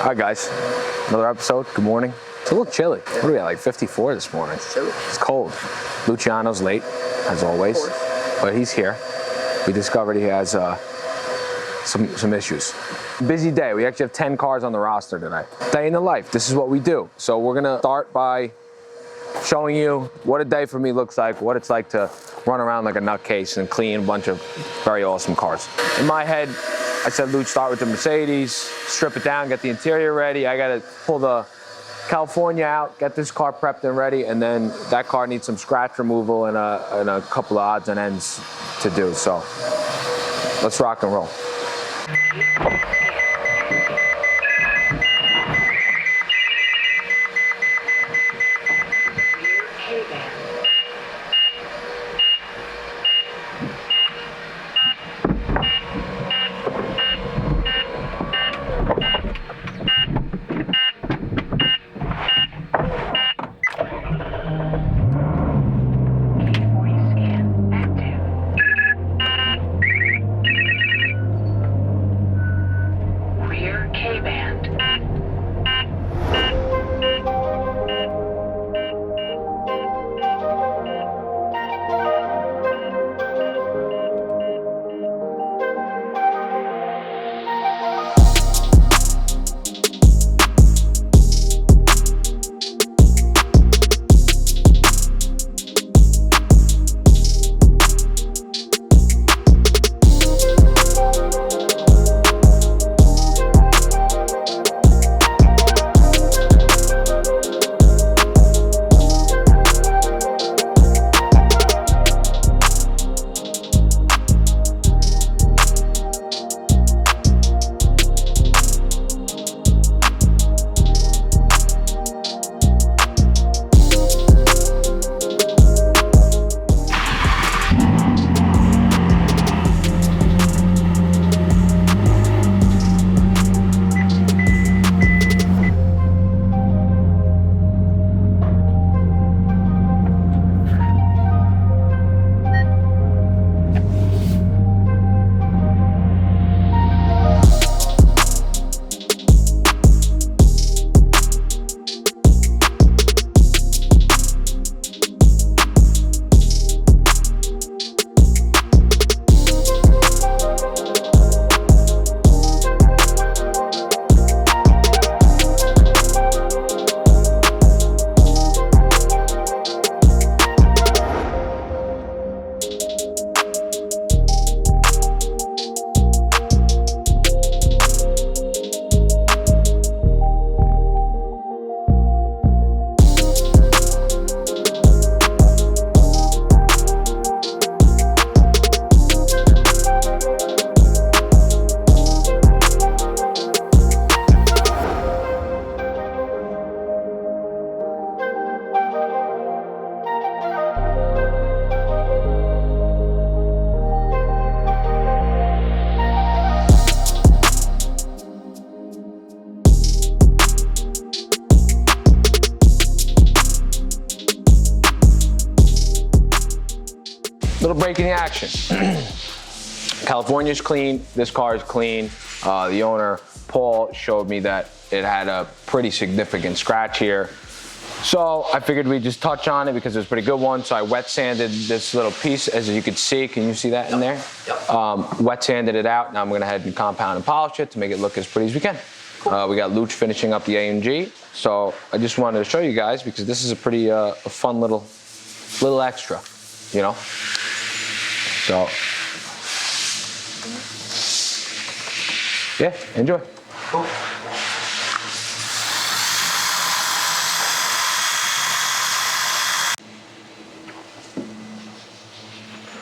Hi guys, another episode. Good morning. It's a little chilly. What are we at, like 54 this morning? It's chilly. It's cold. Luciano's late, as always, but he's here. We discovered he has some issues. Busy day. We actually have 10 cars on the roster today. Day in the life. This is what we do. So we're gonna start by showing you what a day for me looks like, what it's like to run around like a nutcase and clean a bunch of very awesome cars. In my head, I said, Luch, start with the Mercedes, strip it down, get the interior ready. I gotta pull the California out, get this car prepped and ready, and then that car needs some scratch removal and a couple of odds and ends to do. So let's rock and roll. Little break in the action. California's clean, this car is clean. The owner, Paul, showed me that it had a pretty significant scratch here. So I figured we'd just touch on it because it was a pretty good one. So I wet sanded this little piece, as you can see. Can you see that in there? Yep. Wet sanded it out. Now I'm gonna head and compound and polish it to make it look as pretty as we can. Cool. We got Luch finishing up the AMG. So I just wanted to show you guys because this is a pretty a fun little extra, you know? So, yeah, enjoy. Cool.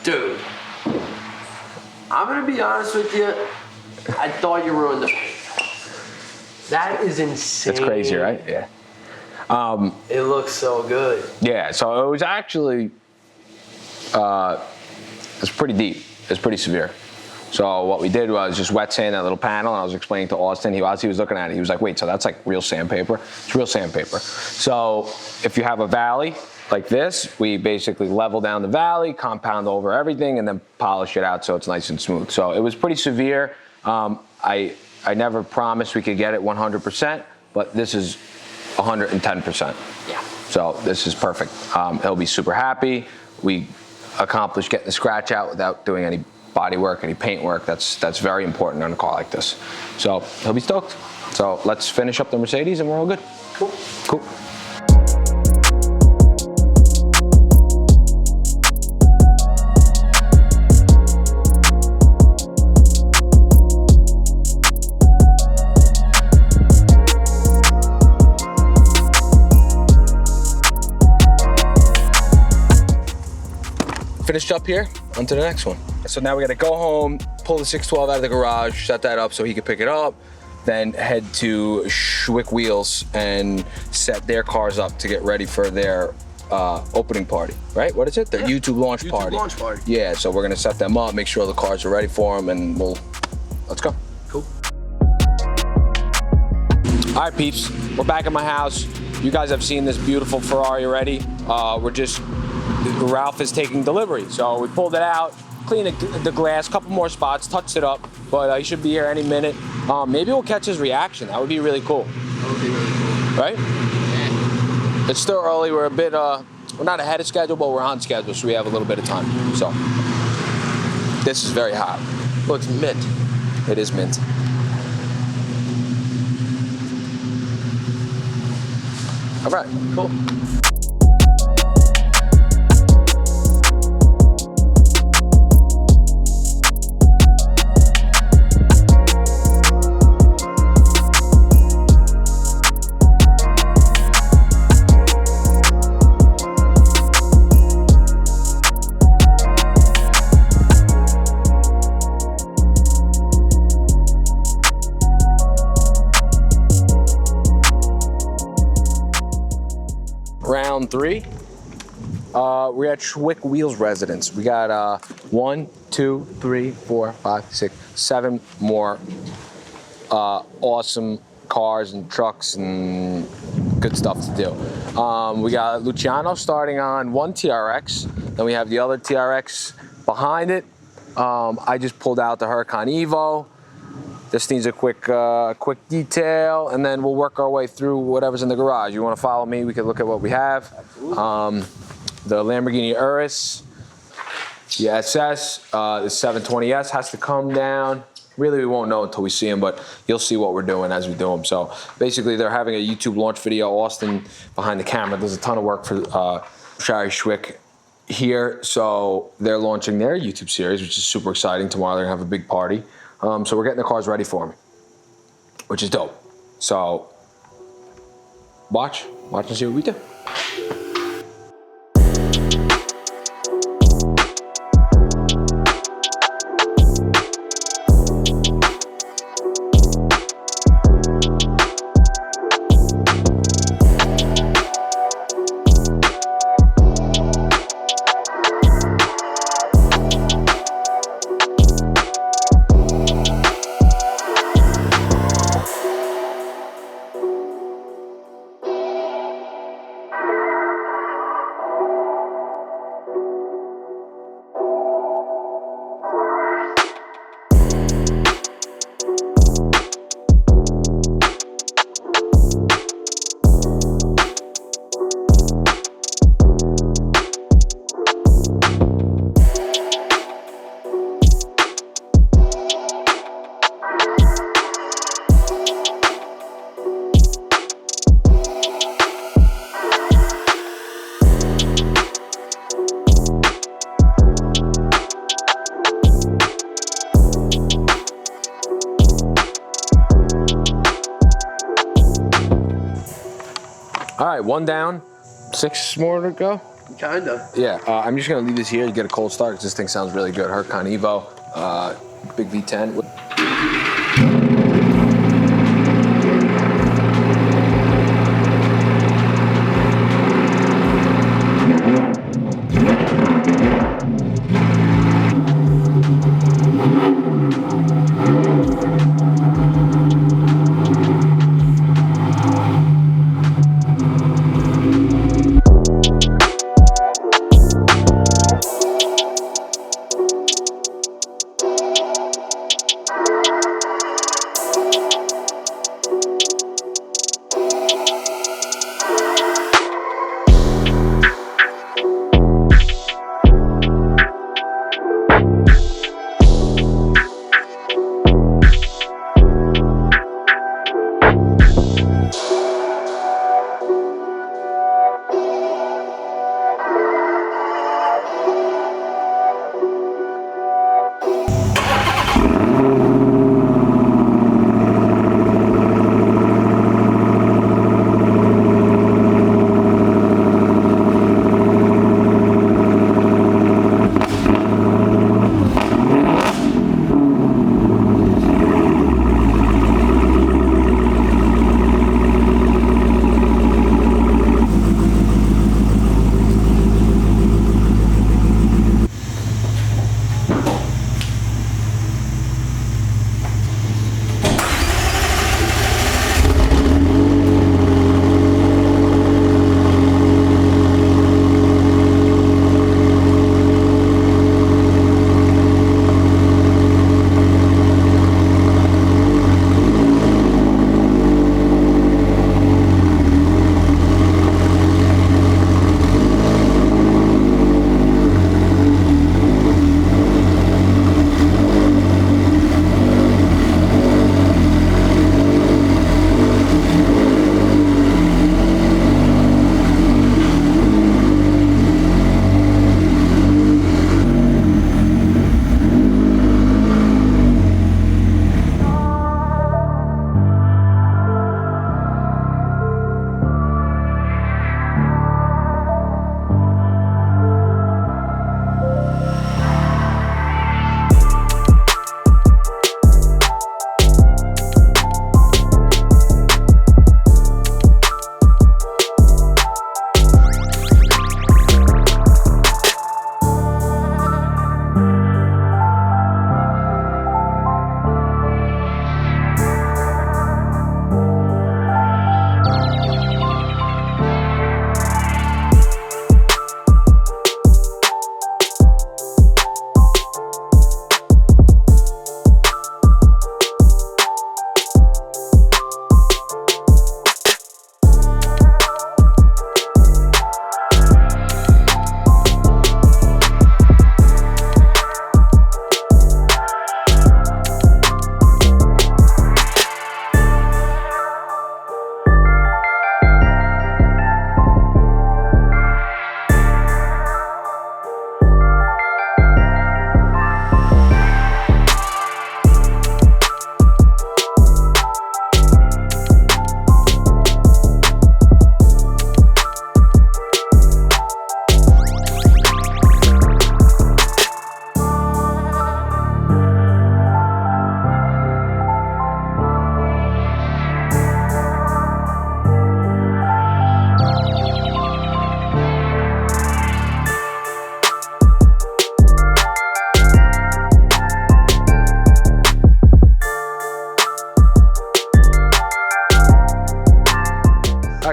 Dude, I'm gonna be honest with you. I thought you ruined the paint. That is insane. It's crazy, right? Yeah. It looks so good. Yeah, so it was actually, it's pretty deep. It's pretty severe. So what we did was just wet sand that little panel, and I was explaining to Austin, as he was looking at it, he was like, wait, so that's like real sandpaper? It's real sandpaper. So if you have a valley like this, we basically level down the valley, compound over everything, and then polish it out so it's nice and smooth. So it was pretty severe. I I never promised we could get it 100%, but this is 110%. Yeah. So this is perfect. He'll be super happy. We accomplished getting the scratch out without doing any body work, any paint work. That's very important on a car like this. So he'll be stoked. So let's finish up the Mercedes and we're all good. Cool. Cool. Finished up here, on to the next one. So now we gotta go home, pull the 612 out of the garage, set that up so he can pick it up, then head to Schwick Wheels and set their cars up to get ready for their opening party, right? What is it? Their YouTube launch party. launch party. Yeah, so we're gonna set them up, make sure the cars are ready for them, and let's go. Cool. All right, peeps, we're back at my house. You guys have seen this beautiful Ferrari already. Ralph is taking delivery. So we pulled it out, cleaned the glass, couple more spots, touched it up, but he should be here any minute. Maybe we'll catch his reaction. That would be really cool. That would be really cool. Right? Yeah. It's still early. We're a bit, we're not ahead of schedule, but we're on schedule, so we have a little bit of time. So this is very hot. Looks mint. It is mint. All right, cool. Round 3. We're at Schwick Wheels residence. We got 1, 2, 3, 4, 5, 6, 7 more awesome cars and trucks and good stuff to do. We got Luciano starting on one TRX. Then we have the other TRX behind it. I just pulled out the Huracan Evo. This needs a quick detail, and then we'll work our way through whatever's in the garage. You want to follow me? We can look at what we have. The Lamborghini Urus, the SS, the 720S has to come down. Really, we won't know until we see them, but you'll see what we're doing as we do them. So basically, they're having a YouTube launch video. Austin behind the camera does a ton of work for Shari Schwick here. So they're launching their YouTube series, which is super exciting. Tomorrow they're gonna have a big party. So we're getting the cars ready for me, which is dope. So watch and see what we do. All right, 1 down, 6 more to go. Kinda. Yeah, I'm just gonna leave this here to get a cold start because this thing sounds really good. Huracan Evo, big V10.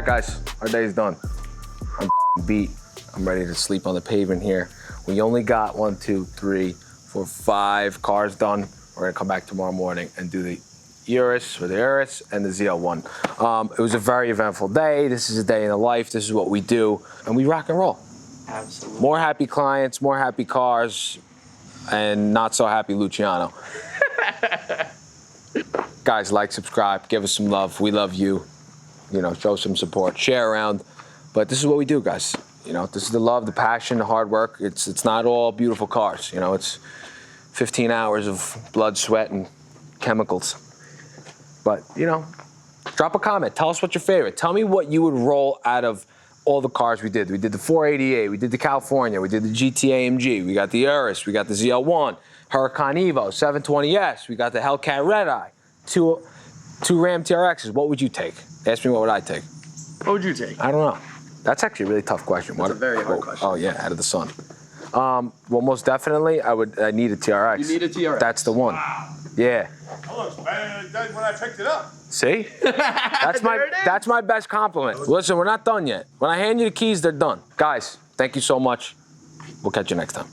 right, guys, our day's done. I'm beat. I'm ready to sleep on the pavement here. We only got 1, 2, 3, 4, 5 cars done. We're gonna come back tomorrow morning and do the Urus or the Urus and the ZL1. It was a very eventful day. This is a day in the life. This is what we do, and we rock and roll. Absolutely. More happy clients, more happy cars, and not so happy Luciano. Guys, like, subscribe, give us some love. We love you. You know, show some support, share around. But this is what we do, guys. You know, this is the love, the passion, the hard work. It's not all beautiful cars. You know, it's 15 hours of blood, sweat, and chemicals. But, you know, drop a comment. Tell us what's your favorite. Tell me what you would roll out of all the cars we did. We did the 488, we did the California, we did the GT AMG, we got the Urus, we got the ZL1, Huracan Evo, 720S, we got the Hellcat Red Eye, two Ram TRXs. What would you take? Ask me what would I take. What would you take? I don't know. That's actually a really tough question. That's a very hard question. Oh yeah, out of the sun. Well, most definitely, I need a TRX. You need a TRX. That's the one. Wow. Yeah. That looks better than when I picked it up. See? That's my best compliment. Listen, we're not done yet. When I hand you the keys, they're done. Guys, thank you so much. We'll catch you next time.